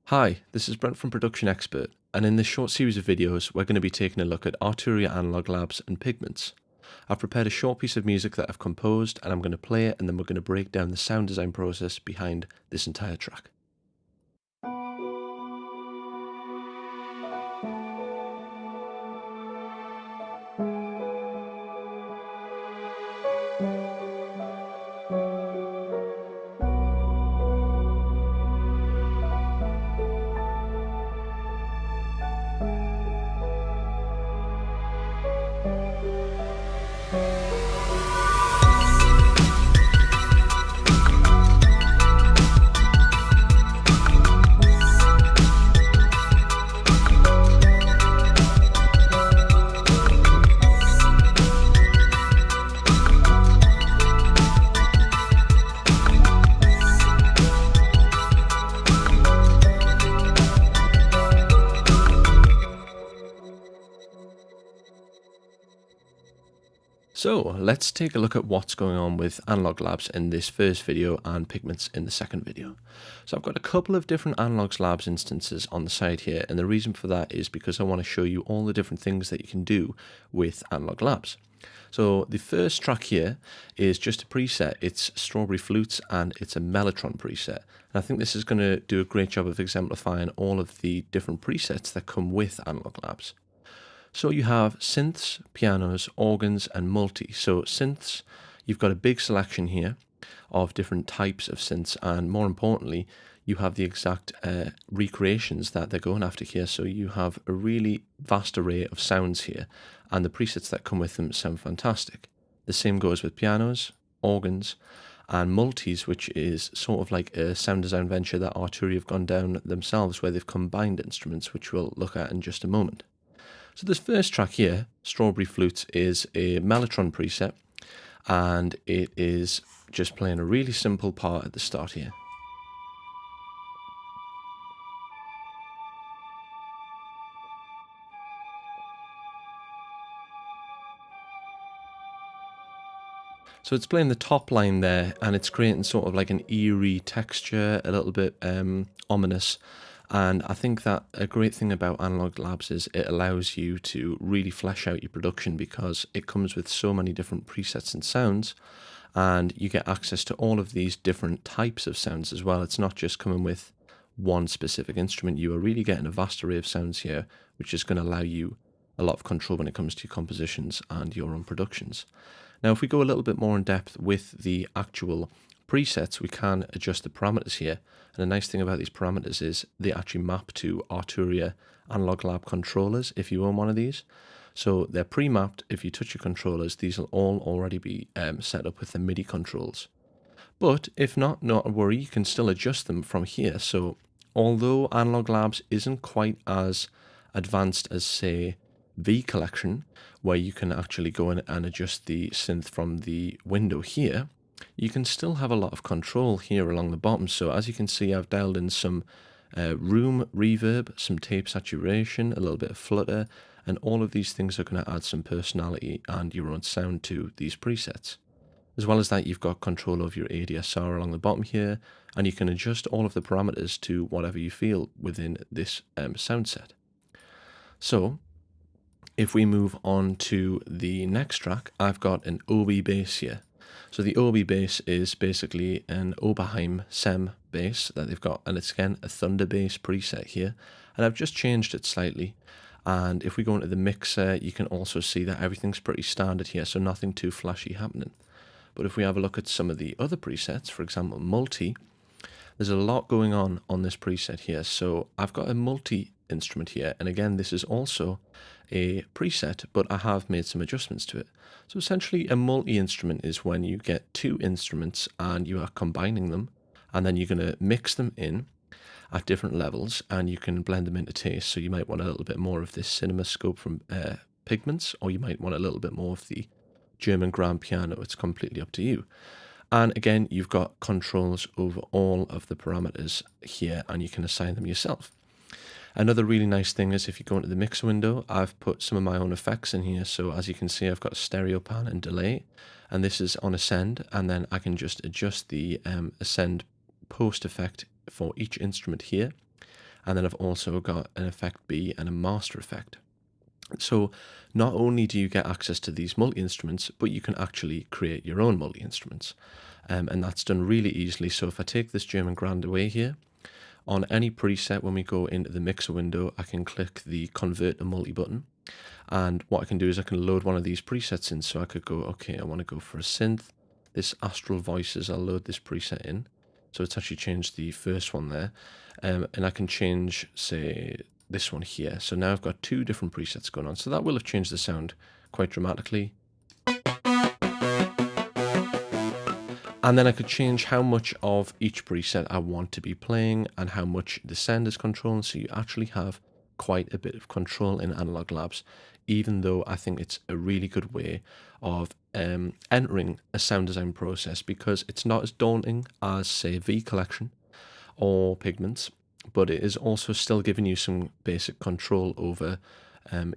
Hi, this is Brent from Production Expert, and in this short series of videos, we're going to be taking a look at Arturia analog labs and pigments. I've prepared a short piece of music that I've composed, and I'm going to play it, and then we're going to break down the sound design process behind this entire track. So let's take a look at what's going on with analog labs in this first video and pigments in the second video. So I've got a couple of different analog labs instances on the side here, and the reason for that is because I want to show you all the different things that you can do with analog labs. So the first track here is just a preset. It's Strawberry Flutes and it's a Mellotron preset. And I think this is going to do a great job of exemplifying all of the different presets that come with analog labs. So you have synths, pianos, organs, and multi. So synths, you've got a big selection here of different types of synths, and more importantly, you have the exact recreations that they're going after here. So you have a really vast array of sounds here, and the presets that come with them sound fantastic. The same goes with pianos, organs, and multis, which is sort of like a sound design venture that Arturia have gone down themselves, where they've combined instruments, which we'll look at in just a moment. So this first track here, Strawberry Flutes, is a Mellotron preset, and it is just playing a really simple part at the start here. So it's playing the top line there, and it's creating sort of like an eerie texture, a little bit ominous. And I think that a great thing about analog labs is it allows you to really flesh out your production because it comes with so many different presets and sounds, and you get access to all of these different types of sounds as well. It's not just coming with one specific instrument. You are really getting a vast array of sounds here, which is going to allow you a lot of control when it comes to your compositions and your own productions. Now, if we go a little bit more in depth with the actual presets, we can adjust the parameters here. And the nice thing about these parameters is they actually map to Arturia Analog Lab controllers if you own one of these. So they're pre-mapped. If you touch your controllers, these will all already be set up with the MIDI controls. But if not a worry, you can still adjust them from here. So although Analog Labs isn't quite as advanced as, say, V Collection, where you can actually go in and adjust the synth from the window here, you can still have a lot of control here along the bottom. So as you can see, I've dialed in some room reverb, some tape saturation, a little bit of flutter, and all of these things are going to add some personality and your own sound to these presets. As well as that, you've got control of your ADSR along the bottom here, and you can adjust all of the parameters to whatever you feel within this sound set. So if we move on to the next track, I've got an Obi bass here. So the Obi bass is basically an Oberheim SEM bass that they've got, and it's again a Thunder bass preset here, and I've just changed it slightly. And if we go into the mixer, you can also see that everything's pretty standard here, so nothing too flashy happening. But if we have a look at some of the other presets, for example, multi, there's a lot going on this preset here. So I've got a multi instrument here, and again, this is also a preset, but I have made some adjustments to it. So essentially, a multi-instrument is when you get two instruments and you are combining them, and then you're going to mix them in at different levels, and you can blend them into taste. So you might want a little bit more of this cinema scope from pigments, or you might want a little bit more of the German grand piano. It's completely up to you. And again, you've got controls over all of the parameters here, and you can assign them yourself. Another really nice thing is if you go into the mixer window, I've put some of my own effects in here. So as you can see, I've got stereo pan and delay, and this is on ascend, and then I can just adjust the ascend post effect for each instrument here. And then I've also got an effect B and a master effect. So not only do you get access to these multi-instruments, but you can actually create your own multi-instruments. And that's done really easily. So if I take this German grand away here, on any preset, when we go into the mixer window, I can click the convert to multi button. And what I can do is I can load one of these presets in. So I could go, okay, I want to go for a synth. This Astral Voices, I'll load this preset in. So it's actually changed the first one there. And I can change, say, this one here. So now I've got two different presets going on. So that will have changed the sound quite dramatically. And then I could change how much of each preset I want to be playing and how much the send is controlling. So you actually have quite a bit of control in Analog Labs, even though I think it's a really good way of entering a sound design process, because it's not as daunting as, say, V Collection or Pigments, but it is also still giving you some basic control over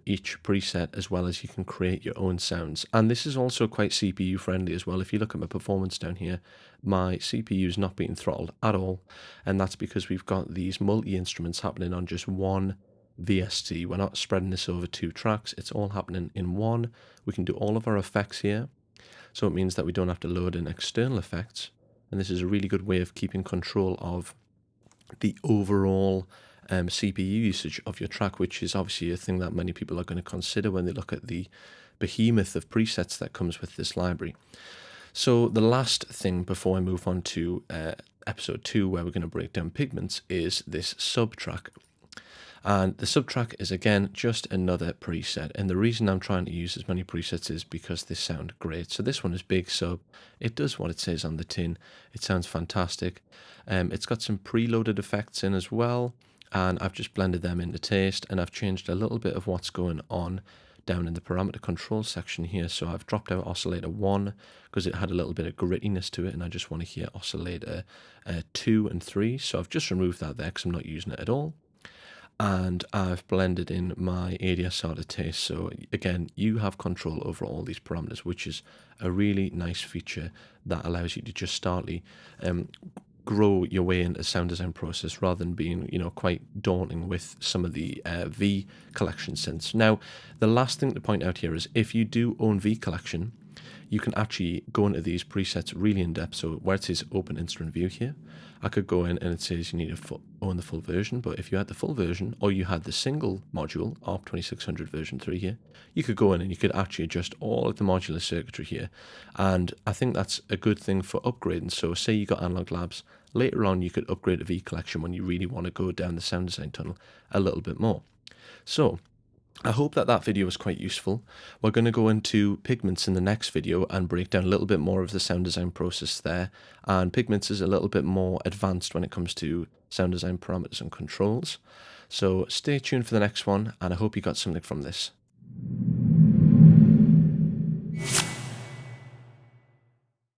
each preset, as well as you can create your own sounds. And this is also quite CPU friendly as well. If you look at my performance down here, my CPU is not being throttled at all, and that's because we've got these multi-instruments happening on just one VST. We're not spreading this over two tracks, it's all happening in one. We can do all of our effects here, so it means that we don't have to load in external effects, and this is a really good way of keeping control of the overall CPU usage of your track, which is obviously a thing that many people are going to consider when they look at the behemoth of presets that comes with this library. So the last thing before I move on to episode 2, where we're going to break down Pigments, is this subtrack. And the subtrack is, again, just another preset. And the reason I'm trying to use as many presets is because they sound great. So this one is Big Sub. It does what it says on the tin. It sounds fantastic. It's got some preloaded effects in as well, and I've just blended them into taste, and I've changed a little bit of what's going on down in the parameter control section here. So I've dropped out oscillator 1 because it had a little bit of grittiness to it, and I just want to hear oscillator 2 and 3. So I've just removed that there because I'm not using it at all. And I've blended in my ADSR to taste. So again, you have control over all these parameters, which is a really nice feature that allows you to just startly grow your way into the sound design process, rather than being, quite daunting with some of the V Collection synths. Now, the last thing to point out here is, if you do own V Collection, you can actually go into these presets really in depth. So where it says open instrument view here, I could go in and it says you need to own the full version. But if you had the full version, or you had the single module, ARP 2600 version 3 here, you could go in and you could actually adjust all of the modular circuitry here. And I think that's a good thing for upgrading. So say you got Analog Labs, later on you could upgrade to V Collection when you really want to go down the sound design tunnel a little bit more. So I hope that video was quite useful. We're going to go into Pigments in the next video and break down a little bit more of the sound design process there. And Pigments is a little bit more advanced when it comes to sound design parameters and controls. So stay tuned for the next one, and I hope you got something from this.